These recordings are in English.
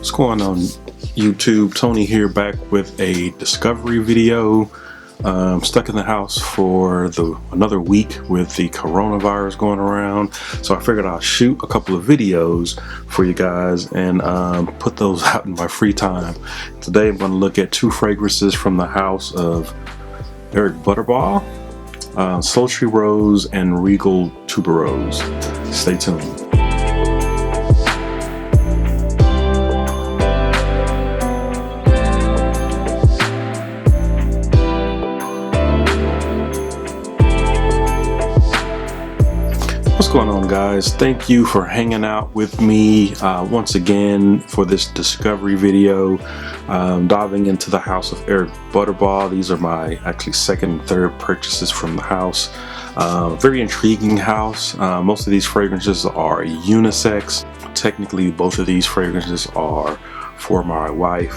What's going on YouTube? Tony here, back with a discovery video. Stuck in the house for another week with the coronavirus going around, so I figured I'll shoot a couple of videos for you guys and put those out in my free time. Today I'm going to look at two fragrances from the house of Eric Buterbaugh, Sultry Rose and Regal Tuberose. Stay tuned. What's going on, guys? Thank you for hanging out with me once again for this discovery video, diving into the house of Eric Buterbaugh. These are my actually second and third purchases from the house. Very intriguing house. Most of these fragrances are unisex. Technically both of these fragrances are for my wife,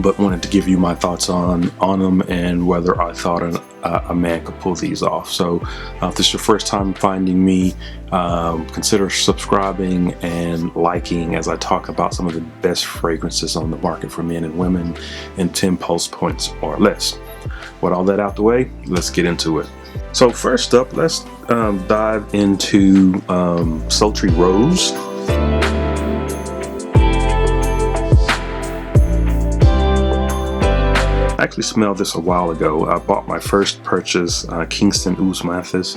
but wanted to give you my thoughts on them and whether I thought a man could pull these off. So if this is your first time finding me, consider subscribing and liking as I talk about some of the best fragrances on the market for men and women in 10 pulse points or less. With all that out the way, let's get into it. So first up, let's dive into Sultry Rose. I actually smelled this a while ago. I bought my first purchase, Kingston Ooze Mathis.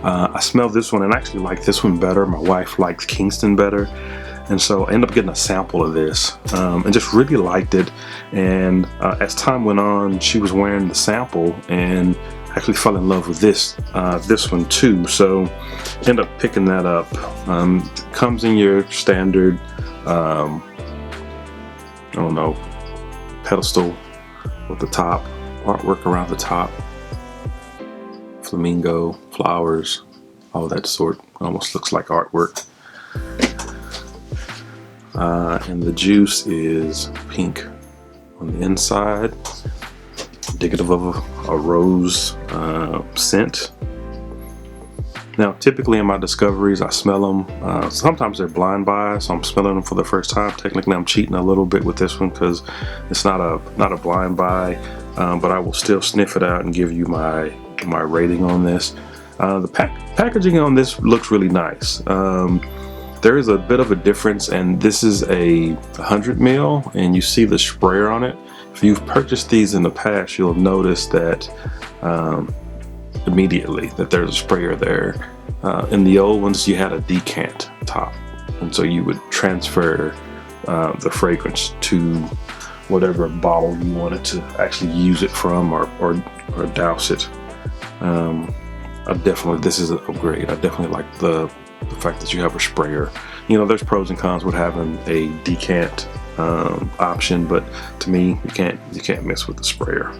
I smelled this one and actually liked this one better. My wife liked Kingston better, and so I ended up getting a sample of this and just really liked it. And as time went on, she was wearing the sample and actually fell in love with this one too. So ended up picking that up. Comes in your standard, I don't know, pedestal with the top, artwork around the top, flamingo, flowers, all that sort. Almost looks like artwork. And the juice is pink on the inside, indicative of a rose scent. Now, typically in my discoveries, I smell them. Sometimes they're blind buys, so I'm smelling them for the first time. Technically, I'm cheating a little bit with this one because it's not a blind buy, but I will still sniff it out and give you my rating on this. The packaging on this looks really nice. There is a bit of a difference, and this is a 100 ml, and you see the sprayer on it. If you've purchased these in the past, you'll notice that immediately that there's a sprayer there. In the old ones, you had a decant top, and so you would transfer the fragrance to whatever bottle you wanted to actually use it from, or douse it. This is an upgrade. I definitely like the fact that you have a sprayer. You know, there's pros and cons with having a decant option, but to me, you can't mess with the sprayer.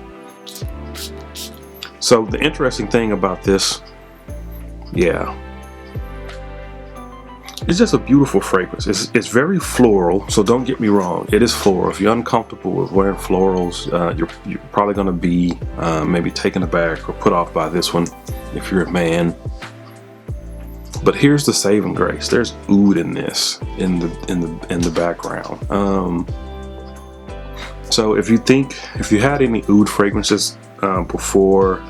So the interesting thing about this, it's just a beautiful fragrance. It's very floral, so don't get me wrong, it is floral. If you're uncomfortable with wearing florals, you're probably going to be maybe taken aback or put off by this one if you're a man. But here's the saving grace. There's oud in this in the background. So if you had any oud fragrances before,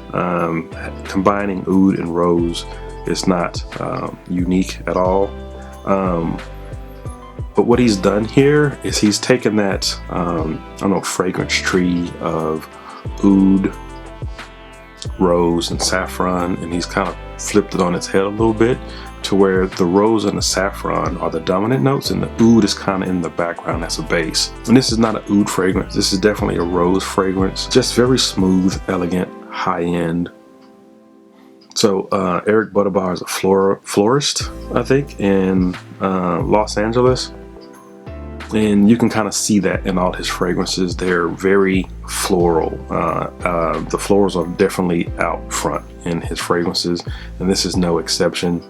combining oud and rose is not unique at all. But what he's done here is he's taken that I don't know, fragrance tree of oud, rose, and saffron, and he's kind of flipped it on its head a little bit to where the rose and the saffron are the dominant notes, and the oud is kind of in the background as a base. And this is not an oud fragrance. This is definitely a rose fragrance. Just very smooth, elegant, high-end. So Eric Buterbaugh is a florist, I think, in Los Angeles. And you can kind of see that in all his fragrances. They're very floral. The florals are definitely out front in his fragrances, and this is no exception.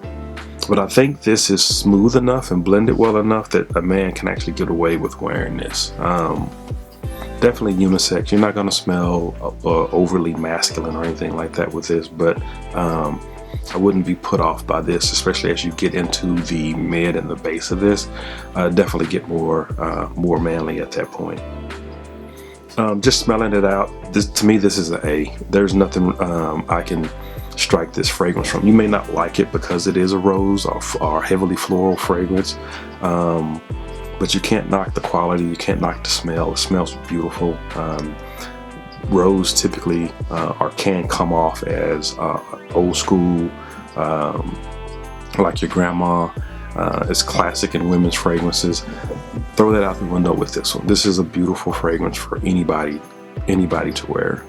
But I think this is smooth enough and blended well enough that a man can actually get away with wearing this. Definitely unisex. You're not going to smell overly masculine or anything like that with this, but I wouldn't be put off by this, especially as you get into the mid and the base of this. Definitely get more manly at that point. Just smelling it out, to me this is an A. There's nothing I can strike this fragrance from. You may not like it because it is a rose or heavily floral fragrance, but you can't knock the quality, you can't knock the smell. It smells beautiful. Rose typically or can come off as old school, like your grandma. It's classic in women's fragrances. Throw that out the window with this one. This is a beautiful fragrance for anybody to wear.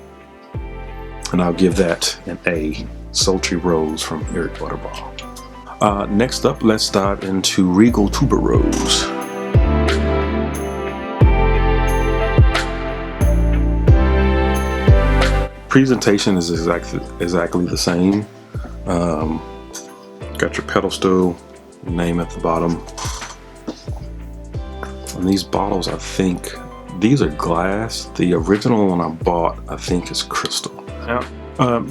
And I'll give that an A. Sultry Rose from Eric Buterbaugh. Next up, let's dive into Regal Tuberose. Presentation is exactly the same. Got your pedal stool, name at the bottom. And these bottles, I think these are glass. The original one I bought, I think, is crystal. Now,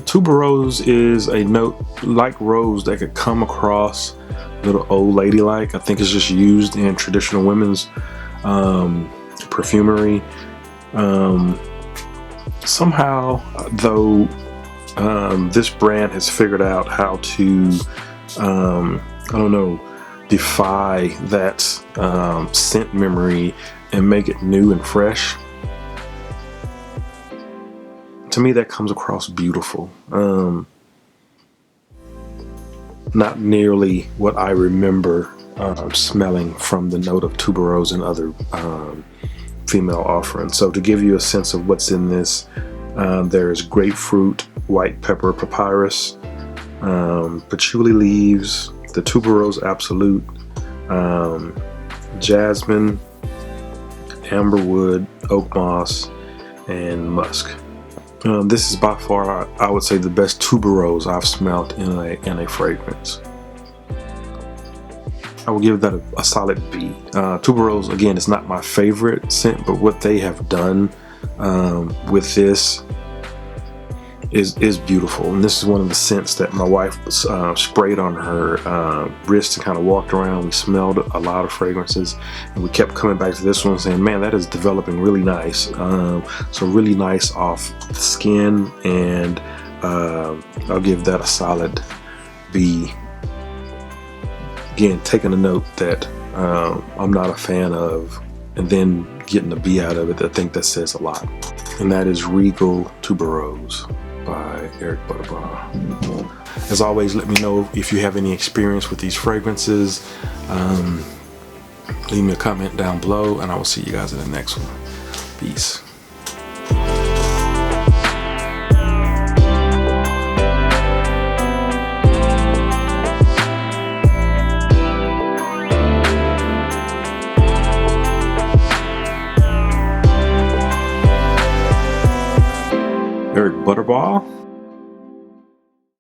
tuberose is a note like rose that could come across a little old lady like. I think it's just used in traditional women's perfumery. Somehow, though, this brand has figured out how to, I don't know, defy that scent memory and make it new and fresh. To me, that comes across beautiful. Not nearly what I remember smelling from the note of tuberose and other female offerings. So to give you a sense of what's in this, there's grapefruit, white pepper, papyrus, patchouli leaves, the tuberose absolute, jasmine, amberwood, oak moss, and musk. This is by far, I would say, the best tuberose I've smelled in a fragrance. I will give that a solid B. Tuberose, again, is not my favorite scent, but what they have done with this is beautiful. And this is one of the scents that my wife sprayed on her wrist and kind of walked around. We smelled a lot of fragrances, and we kept coming back to this one saying, man, that is developing really nice. So really nice off the skin, and I'll give that a solid B. Again, taking a note that I'm not a fan of, and then getting a B out of it, I think that says a lot. And that is Regal Tuberose by Eric Buterbaugh. As always, let me know if you have any experience with these fragrances. Leave me a comment down below, and I will see you guys in the next one. Peace. Eric Buterbaugh.